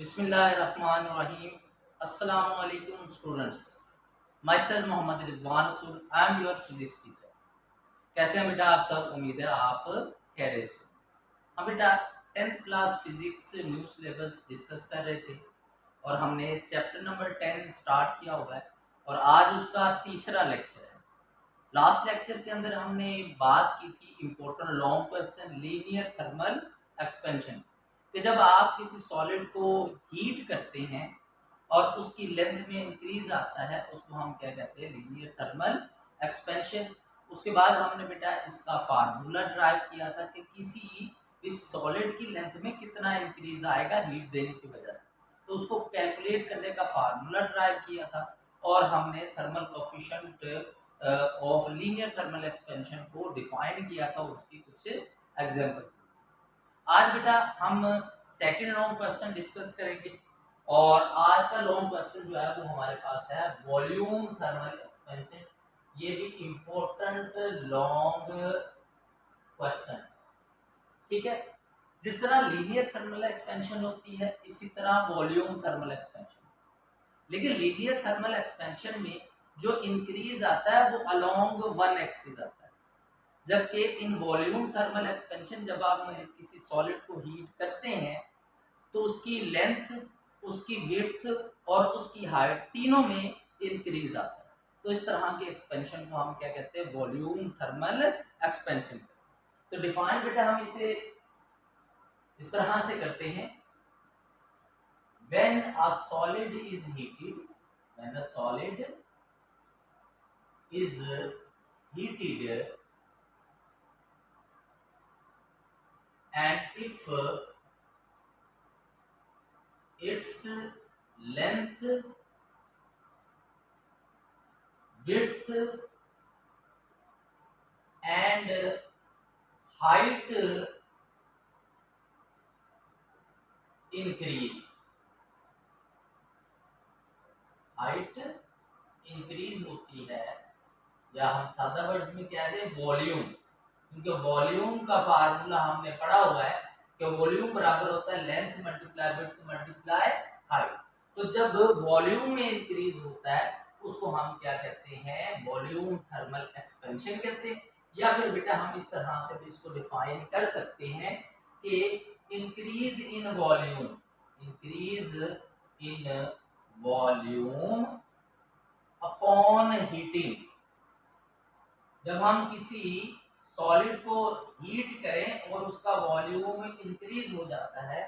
बिस्मिल्लाहिर्रहमानिर्रहीम। अस्सलामु अलैकुम students. Myself Mohammed Rizwan Rasool, I am your physics teacher. कैसे हैं बेटा आप सब? उम्मीद है आप खैरियत से। हम बेटा 10th class physics new syllabus discuss कर रहे थे और हमने चैप्टर नंबर 10 स्टार्ट किया हुआ है और आज उसका तीसरा लेक्चर है। लास्ट लेक्चर के अंदर हमने बात की थी important long question linear thermal expansion कि जब आप किसी सॉलिड को हीट करते हैं और उसकी लेंथ में इंक्रीज आता है उसको हम क्या कहते हैं? Linear thermal expansion. उसके बाद हमने बेटा इसका फार्मूला ड्राइव किया था कि किसी इस सॉलिड की लेंथ में कितना इंक्रीज आएगा हीट देने की वजह से, तो उसको कैलकुलेट करने का फार्मूला ड्राइव किया था और हमने thermal coefficient of linear thermal expansion को डिफाइन किया था, उसकी कुछ एग्जांपल्स। आज बेटा हम सेकंड लॉन्ग क्वेश्चन डिस्कस करेंगे और आज का लॉन्ग क्वेश्चन जो है वो हमारे पास है वॉल्यूम थर्मल एक्सपेंशन। ये भी इम्पोर्टेंट लॉन्ग क्वेश्चन, ठीक है। जिस तरह लीनियर थर्मल एक्सपेंशन होती है इसी तरह वॉल्यूम थर्मल एक्सपेंशन, लेकिन लीनियर थर्मल एक्सपेंशन में जो इंक्रीज आता है वो अलोंग वन एक्सिस आता है, जबकि इन वॉल्यूम थर्मल एक्सपेंशन जब आप किसी सॉलिड को हीट करते हैं तो उसकी लेंथ, उसकी विड्थ और उसकी हाइट तीनों में इंक्रीज आता है। तो इस तरह के एक्सपेंशन को हम क्या कहते हैं? Volume thermal expansion. तो डिफाइन बेटा हम इसे इस तरह से करते हैं, when a solid is heated, when a solid is heated and if its length, width and height increase, height increase होती है, या हम सादा वर्ड्स में क्या दें? वॉल्यूम। क्योंकि वॉल्यूम का फार्मूला हमने पढ़ा हुआ है कि वॉल्यूम बराबर होता है length multiply width multiply height. तो जब वॉल्यूम में इंक्रीज होता है उसको हम क्या कहते हैं? वॉल्यूम थर्मल एक्सपेंशन कहते हैं। या फिर बेटा हम इस तरह से भी इसको डिफाइन कर सकते हैं कि increase in volume, increase in volume upon heating. जब हम किसी सॉलिड को हीट करें और उसका वॉल्यूम इंक्रीज हो जाता है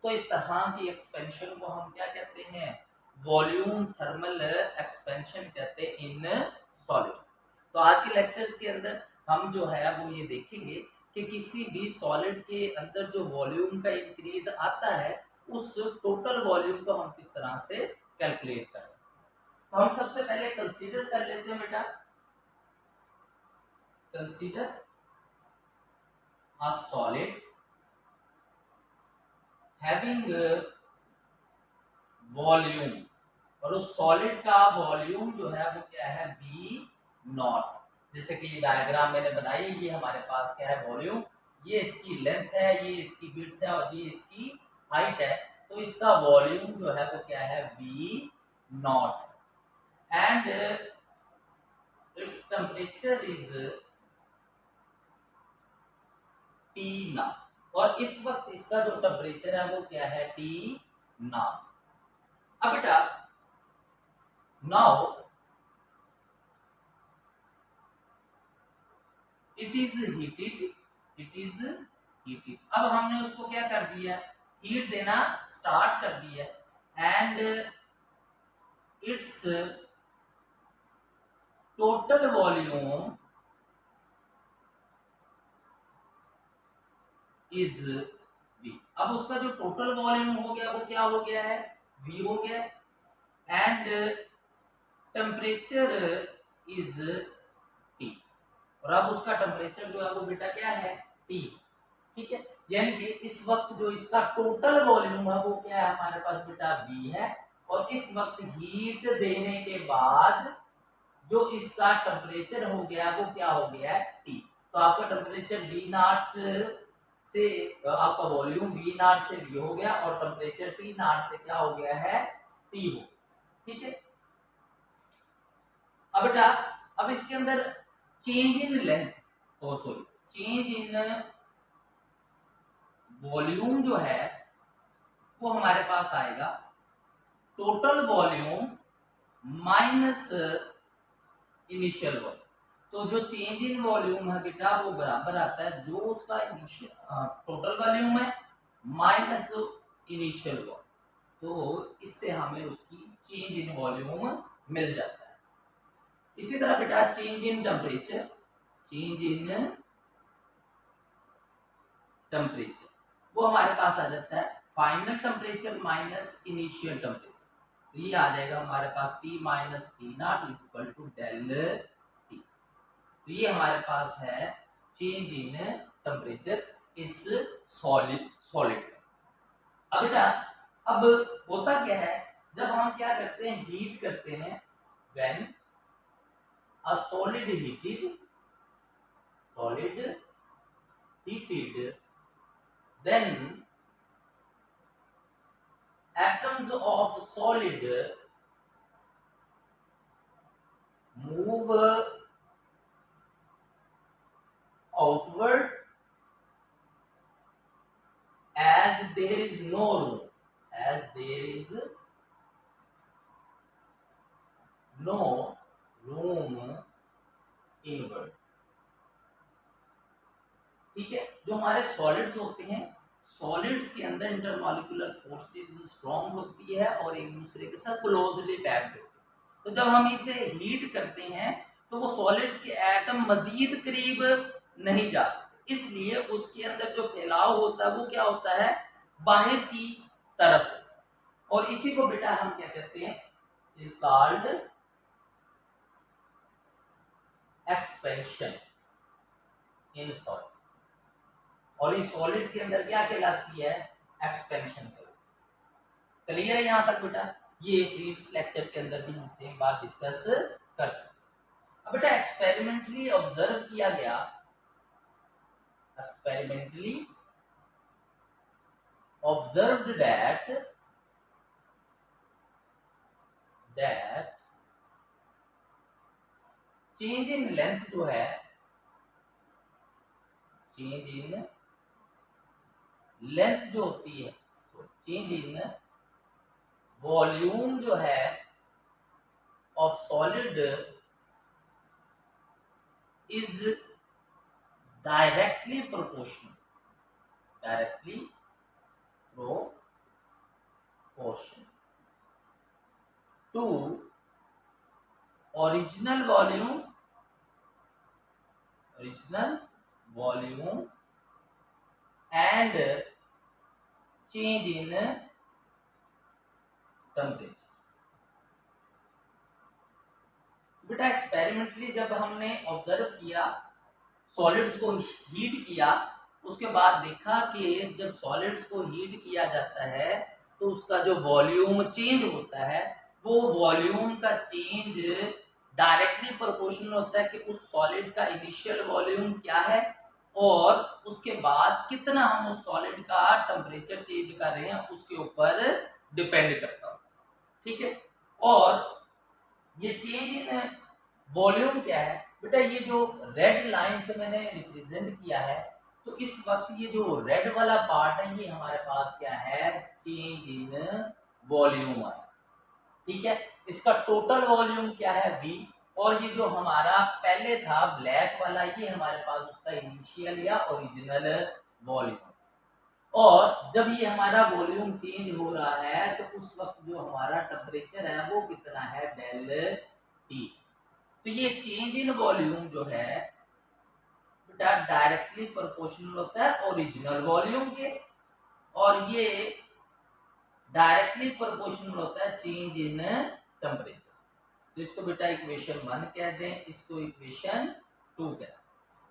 तो इस तरह की एक्सपेंशन को हम क्या कहते हैं? वॉल्यूम थर्मल एक्सपेंशन कहते हैं इन सॉलिड्स। तो आज के लेक्चर्स के अंदर हम जो है वो ये देखेंगे कि किसी भी सॉलिड के अंदर जो वॉल्यूम का इंक्रीज आता है उस टोटल वॉल्यूम को हम किस तरह से कैलकुलेट कर सकते हैं। तो हम सबसे पहले कंसीडर कर लेते हैं बेटा, consider a solid having volume, और उस सॉलिड का वॉल्यूम जो है वो क्या है? V not. जैसे कि ये डायग्राम मैंने बनाई, ये हमारे पास क्या है? वॉल्यूम। ये इसकी लेंथ है, ये इसकी विड्थ है और ये इसकी हाइट है। तो इसका वॉल्यूम जो है वो क्या है? V not. And its temperature is T not, और इस वक्त इसका जो टेम्परेचर है वो क्या है? T not. अब बेटा now it is heated, it is heated. अब हमने उसको क्या कर दिया? हीट देना स्टार्ट कर दिया and it's total volume is V। अब उसका जो टोटल वॉल्यूम हो गया वो क्या हो गया है? V हो गया। एंड टेम्परेचर इज T, और अब उसका टेम्परेचर जो है वो बेटा क्या है? T, ठीक है। यानी कि इस वक्त जो इसका टोटल वॉल्यूम है वो क्या है हमारे पास बेटा? V है। और इस वक्त हीट देने के बाद जो इसका टेम्परेचर हो गया वो क्या हो गया है? T। तो आपका टेम्परेचर V नॉट से आपका वॉल्यूम वी नॉट से वी हो गया और टेम्परेचर टी नॉट से क्या हो गया है, टी हो। ठीक है, अब बेटा अब इसके अंदर change in length, oh sorry, change in volume जो है वो हमारे पास आएगा total volume minus initial volume. तो जो चेंज इन वॉल्यूम है बेटा वो बराबर आता है जो उसका इनिशियल टोटल वॉल्यूम है माइनस इनिशियल वॉल्यूम। तो इससे हमें उसकी चेंज इन वॉल्यूम मिल जाता है। इसी तरह बेटा change in temperature, change in temperature वो हमारे पास आ जाता है final temperature minus initial temperature. तो ये आ जाएगा हमारे पास T minus T naught equal to del T. तो ये हमारे पास है चेंज इन टेम्परेचर इस सॉलिड का। अब बेटा अब होता क्या है जब हम क्या करते हैं, हीट करते हैं, when a solid heated then atoms of solid move outward as there is no room, as there is no room inward। ठीक है, जो हमारे सॉलिड्स होते हैं, सॉलिड्स के अंदर इंटरमॉलिक्यूलर फोर्सेस स्ट्रॉन्ग होती है और एक दूसरे के साथ क्लोजली पैक्ड होती है। तो जब हम इसे हीट करते हैं तो वो सॉलिड्स के एटम मजीद करीब नहीं जा सकते, इसलिए उसके अंदर जो फैलाव होता है वो क्या होता है, बाहर की तरफ। और इसी को बेटा हम क्या कहते हैं, is called expansion in solid. और इस सॉलिड के अंदर क्या कहलाती है, एक्सपेंशन कहलाती है। क्लियर है यहाँ तक बेटा? ये प्रीवियस लेक्चर के अंदर भी हमसे एक बार डिस्कस कर चुके। अब बेटा एक्सपेरिमेंटली ऑब्जर्व किया गया, experimentally observed that change in length जो है, चेंज इन लेंथ जो होती है, चेंज इन वॉल्यूम जो है of solid is directly proportional, directly proportional to original volume and change in temperature. बेटा एक्सपेरिमेंटली जब हमने ऑब्जर्व किया, सॉलिड्स को हीट किया, उसके बाद देखा कि जब सॉलिड्स को हीट किया जाता है तो उसका जो वॉल्यूम चेंज होता है वो वॉल्यूम का चेंज डायरेक्टली प्रोपोर्शनल होता है कि उस सॉलिड का इनिशियल वॉल्यूम क्या है और उसके बाद कितना हम उस सॉलिड का टेम्परेचर चेंज कर रहे हैं उसके ऊपर डिपेंड करता है। ठीक है, और ये चेंज इन वॉल्यूम क्या है बेटा, ये जो रेड लाइन से मैंने रिप्रेजेंट किया है, तो इस वक्त ये जो रेड वाला पार्ट है ये हमारे पास क्या है, चेंज इन वॉल्यूम है। ठीक है, इसका टोटल वॉल्यूम क्या है V, और ये जो हमारा पहले था ब्लैक वाला ये हमारे पास उसका इनिशियल या ओरिजिनल वॉल्यूम। और जब ये हमारा वॉल्यूम चेंज हो रहा है तो उस वक्त जो हमारा टेम्परेचर है वो कितना है, डेल टी। तो ये चेंज इन वॉल्यूम जो है बेटा डायरेक्टली प्रोपोर्शनल होता है ओरिजिनल वॉल्यूम के, और ये डायरेक्टली प्रोपोर्शनल होता है चेंज इन टेम्परेचर। तो इसको बेटा इक्वेशन 1 कह दें, इसको इक्वेशन 2 कह दें।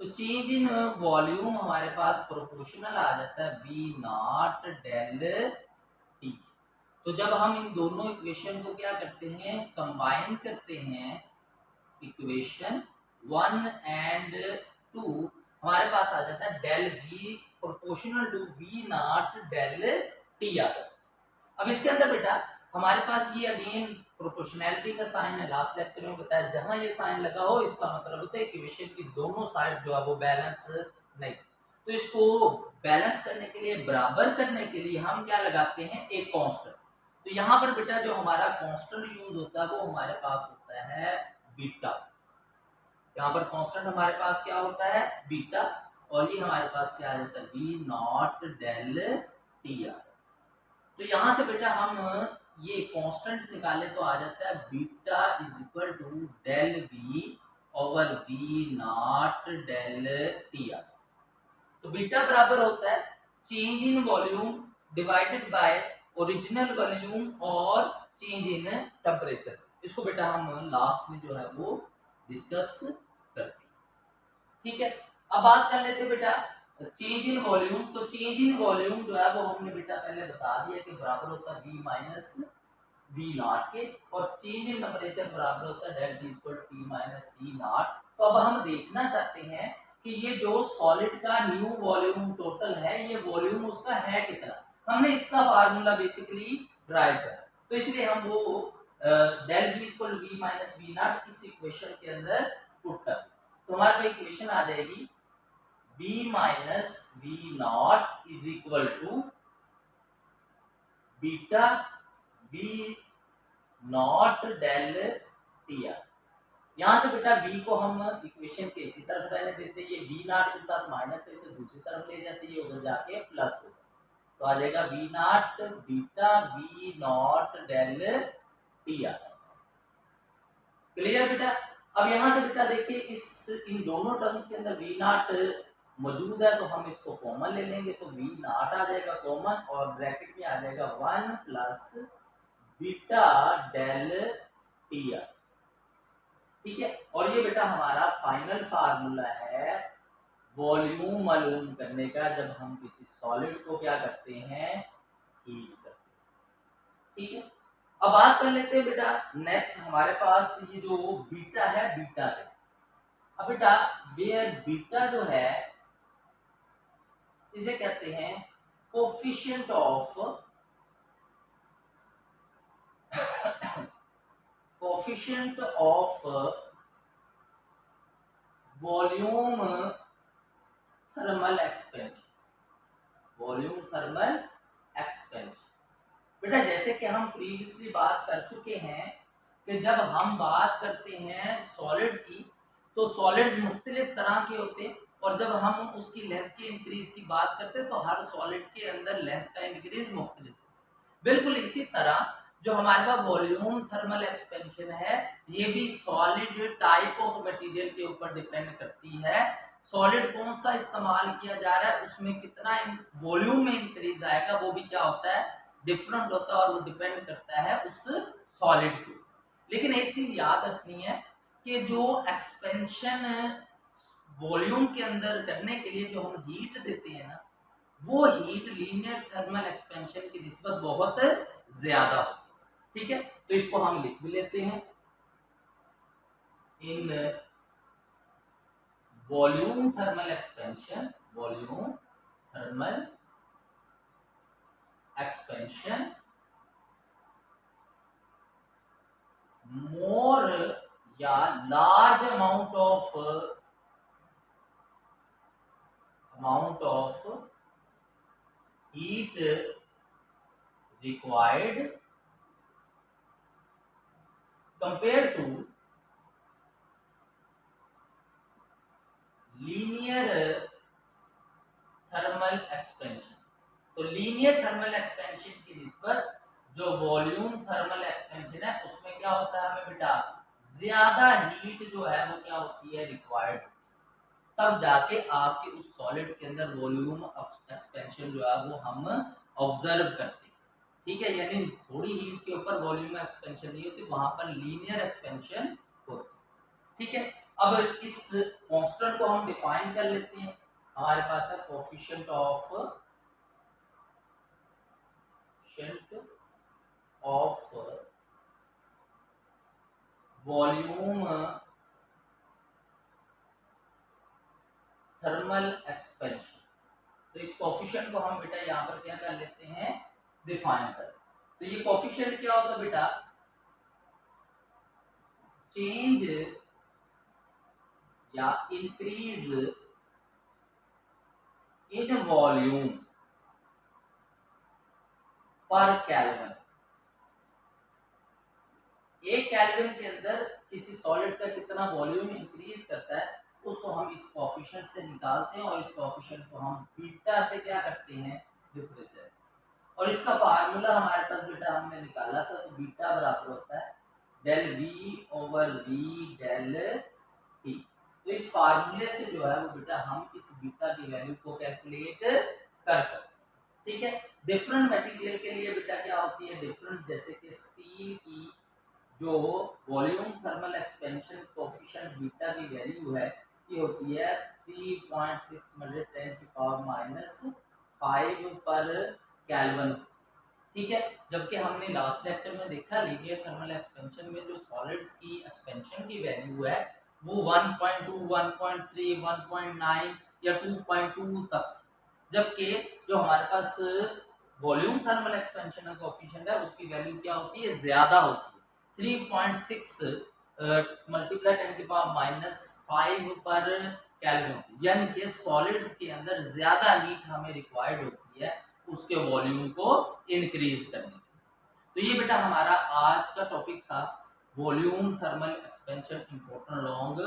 तो चेंज इन वॉल्यूम हमारे पास प्रोपोर्शनल आ जाता है V नॉट डेल टी। तो जब हम इन दोनों इक्वेशन को क्या करते हैं, कंबाइन करते हैं, इक्वेशन 1 एंड 2, हमारे पास आ जाता है del V proportional to V naught del T आ गया। अब इसके अंदर बेटा हमारे पास ये अगेन प्रोपोर्शनैलिटी का साइन है, लास्ट लेक्चर में बताया, जहां ये साइन लगा हो इसका मतलब होता है इक्वेशन की दोनों साइड जो है वो बैलेंस नहीं। तो इसको बैलेंस करने के लिए, बराबर करने के लिए हम क्या लगाते हैं, एक कांस्टेंट। तो यहाँ पर बेटा जो हमारा कांस्टेंट यूज होता है वो हमारे पास होता है बीटा। यहाँ पर कांस्टेंट हमारे पास क्या होता है, बीटा, और ये हमारे पास क्या आ जाता है, वी नॉट डेल टी आ। तो यहां से बेटा हम ये कांस्टेंट निकाले तो आ जाता है beta is equal to del V over V naught del T आ। तो बीटा बराबर होता है change in volume divided by original volume और चेंज इन टेम्परेचर। इसको बेटा हम लास्ट में जो है वो डिस्कस करते हैं, ठीक है। अब बात कर लेते हैं बेटा चेंज इन वॉल्यूम। तो चेंज इन वॉल्यूम जो है वो हमने बेटा पहले बता दिया कि बराबर होता है v माइनस वी नॉट के, और चेंज इन टेम्परेचर बराबर होता है del T equal T minus V naught. तो अब हम देखना चाहते हैं कि ये जो सॉलिड का न्यू वॉल्यूम टोटल है, ये वॉल्यूम उसका है कितना। हमने इसका फार्मूला बेसिकली ड्राइव करा, तो इसलिए हम वो del V equal V minus V naught इस इक्वेशन के अंदर पुट कर, तो हमारे पे इक्वेशन आ जाएगी v minus V naught is equal to beta v naught del T R. यहां से बेटा v को हम इक्वेशन के इसी तरफ रहने देते हैं, ये v नॉट के साथ माइनस है, इसे दूसरी तरफ ले जाते हैं, उधर जाके प्लस होगा, तो आ जाएगा v naught beta v naught del T R. Clear बेटा। अब यहां से बेटा देखिए इस इन दोनों टर्म्स के अंदर v नॉट मौजूद है, तो हम इसको कॉमन ले लेंगे, तो v नॉट आ जाएगा कॉमन, और ब्रैकेट में आ जाएगा 1 plus beta del T R, ठीक है। और ये बेटा हमारा फाइनल फार्मूला है वॉल्यूम मालूम करने का, जब हम किसी सॉलिड को क्या करते हैं, हीट करते हैं, ठीक है। अब बात कर लेते हैं बेटा नेक्स्ट हमारे पास ये जो बीटा है, बीटा है। अब बेटा वेयर बीटा जो है इसे कहते हैं coefficient of coefficient of volume thermal expansion, volume thermal expansion. बेटा जैसे कि हम प्रीवियसली बात कर चुके हैं कि जब हम बात करते हैं सॉलिड्स की, तो सॉलिड्स मुख्तलिफ तरह के होते हैं, और जब हम उसकी लेंथ के इंक्रीज की बात करते हैं तो हर सॉलिड के अंदर लेंथ का इंक्रीज मुख्तलिफ है। बिल्कुल इसी तरह जो हमारे पास वॉल्यूम थर्मल एक्सपेंशन है, ये भी सॉलिड टाइप ऑफ मटेरियल के ऊपर डिपेंड करती है। सॉलिड कौन सा इस्तेमाल किया जा रहा है, उसमें कितना वॉल्यूम में इंक्रीज आएगा, वो भी क्या होता है, डिफरेंट होता है, और वो डिपेंड करता है उस सॉलिड पे। लेकिन एक चीज याद रखनी है कि जो एक्सपेंशन वॉल्यूम के अंदर करने के लिए जो हम हीट देते हैं ना, वो हीट लीनियर थर्मल एक्सपेंशन की निस्बत बहुत ज्यादा होती है, ठीक है। तो इसको हम लिख भी लेते हैं, in volume thermal expansion, volume thermal expansion more या large amount of heat required compared to linear thermal expansion। तो लीनियर थर्मल एक्सपेंशन की निस्बत जो वॉल्यूम थर्मल एक्सपेंशन है उसमें क्या होता है, हमें बेटा ज्यादा हीट जो है वो क्या होती है, रिक्वायर्ड, तब जाके आपके उस सॉलिड के अंदर वॉल्यूम एक्सपेंशन जो है वो हम ऑब्जर्व करते हैं, ठीक है। यानी थोड़ी हीट के ऊपर वॉल्यूम एक्सपेंशन नहीं होती, वहां पर लीनियर एक्सपेंशन होती, ठीक है। अब इस कांस्टेंट को हम डिफाइन कर लेते हैं, हमारे पास है coefficient of volume thermal expansion. तो इस कोफिशिएंट को हम बेटा यहाँ पर क्या कर लेते हैं, डिफाइन कर। तो ये कोफिशिएंट क्या होगा बेटा, चेंज या इंक्रीज इन वॉल्यूम पर केल्विन। एक केल्विन के अंदर किसी सॉलिड का कितना वॉल्यूम इंक्रीज करता है उसको हम इस कोफिशिएंट से निकालते हैं और इस कोफिशिएंट को हम बीटा से क्या करते हैं, रिप्रेजेंट। और इसका फार्मूला हमारे पास बेटा हमने निकाला था, तो बीटा बराबर होता है del V over V del T. तो इस फार्मूले से जो है वो बेटा हम इस बीटा की वैल्यू को कैलकुलेट कर सकते हैं। ठीक है, डिफरेंट मटेरियल के लिए बेटा क्या होती है डिफरेंट, जैसे कि स्टील की जो volume thermal expansion coefficient beta की वैल्यू है ये होती है 3.6 × 10⁻⁵ पर केल्विन। ठीक है, जबकि हमने लास्ट लेक्चर में देखा लीनियर थर्मल एक्सपेंशन में जो सॉलिड्स की एक्सपेंशन की वैल्यू है वो 1.2, 1.3, 1.9 या 2.2 तक, जबकि जो हमारे पास वॉल्यूम थर्मल एक्सपेंशन का कोफिशिएंट है उसकी वैल्यू क्या होती है, ज्यादा होती है, 3.6 × 10⁻⁵ पर केल्विन। यानी कि सॉलिड्स के अंदर ज्यादा हीट हमें रिक्वायर्ड होती है उसके वॉल्यूम को इंक्रीज करने के। तो ये बेटा हमारा आज का टॉपिक था, volume thermal expansion important long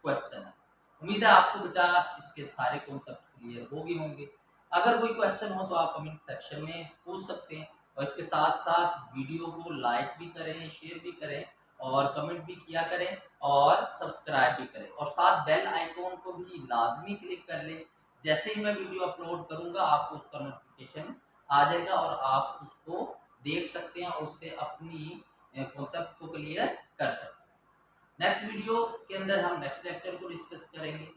question है। उम्मीद है आपको बेटा इसके सारे कॉन्सेप्ट क्लियर हो गए होंगे। अगर कोई क्वेश्चन हो तो आप कमेंट सेक्शन में पूछ सकते हैं, और इसके साथ साथ वीडियो को लाइक भी करें, शेयर भी करें और कमेंट भी किया करें और सब्सक्राइब भी करें, और साथ बेल आइकॉन को भी लाजमी क्लिक कर लें। जैसे ही मैं वीडियो अपलोड करूंगा आपको उसका नोटिफिकेशन आ जाएगा और आप उसको देख सकते हैं और उससे अपनी कॉन्सेप्ट को क्लियर कर सकते हैं। नेक्स्ट वीडियो के अंदर हम नेक्स्ट लेक्चर को डिस्कस करेंगे।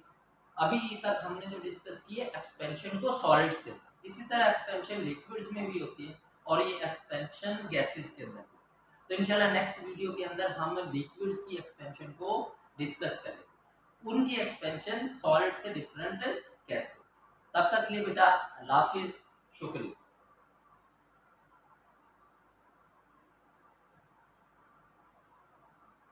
अभी तक हमने जो डिस्कस किया एक्सपेंशन को सॉलिड्स के अंदर, इसी तरह एक्सपेंशन लिक्विड्स में भी होती है और ये एक्सपेंशन गैसेस के अंदर। तो इंशाल्लाह नेक्स्ट वीडियो के अंदर हम लिक्विड्स की एक्सपेंशन को डिस्कस करेंगे, उनकी एक्सपेंशन सॉलिड से डिफरेंट कैसे हो। तब तक के लिए बेटा अल्लाह हाफिज, शुक्रिया।